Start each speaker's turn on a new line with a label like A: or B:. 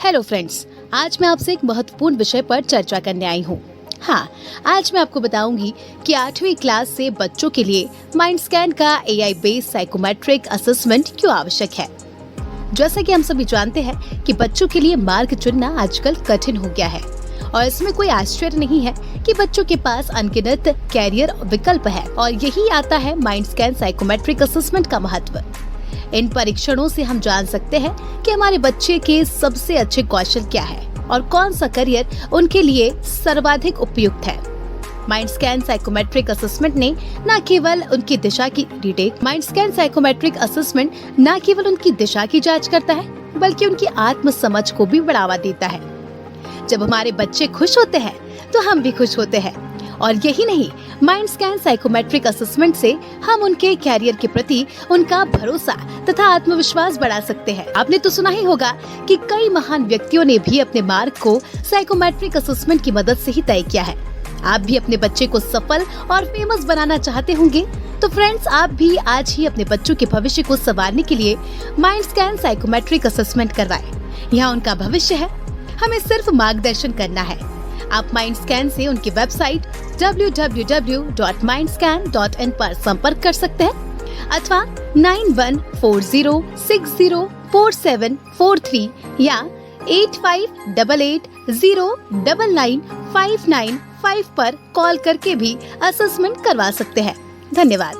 A: Hello friends, आज मैं आपसे एक महत्वपूर्ण विषय पर चर्चा करने आई हूँ। हाँ, आज मैं आपको बताऊंगी कि 8वीं क्लास से बच्चों के लिए माइंडस्कैन का एआई बेस्ड साइकोमेट्रिक असेसमेंट क्यों आवश्यक है। जैसा कि हम सभी जानते हैं कि बच्चों के लिए मार्ग चुनना आजकल कठिन हो गया है और इसमें कोई आश्चर्य नहीं है कि बच्चों के पास अनगिनत कैरियर विकल्प है और यही आता है माइंडस्कैन साइकोमेट्रिक असेसमेंट का महत्व। इन परीक्षणों से हम जान सकते हैं कि हमारे बच्चे के सबसे अच्छे कौशल क्या है और कौन सा करियर उनके लिए सर्वाधिक उपयुक्त है। माइंडस्कैन साइकोमेट्रिक असेसमेंट ने न केवल उनकी दिशा की जांच करता है, बल्कि उनकी आत्म समझ को भी बढ़ावा देता है। जब हमारे बच्चे खुश होते हैं तो हम भी खुश होते हैं और यही नहीं, माइंडस्कैन साइकोमेट्रिक असेसमेंट से हम उनके कैरियर के प्रति उनका भरोसा तथा आत्मविश्वास बढ़ा सकते हैं। आपने तो सुना ही होगा कि कई महान व्यक्तियों ने भी अपने मार्ग को साइकोमेट्रिक असेसमेंट की मदद से ही तय किया है। आप भी अपने बच्चे को सफल और फेमस बनाना चाहते होंगे, तो फ्रेंड्स, आप भी आज ही अपने बच्चों के भविष्य को संवारने के लिए माइंडस्कैन साइकोमेट्रिक असेसमेंट करवाएं। यहाँ उनका भविष्य है, हमें सिर्फ मार्गदर्शन करना है। आप माइंडस्कैन से उनकी वेबसाइट www.mindscan.in पर संपर्क कर सकते हैं अथवा 9140604743 या 8588099595 पर कॉल करके भी असेसमेंट करवा सकते हैं। धन्यवाद।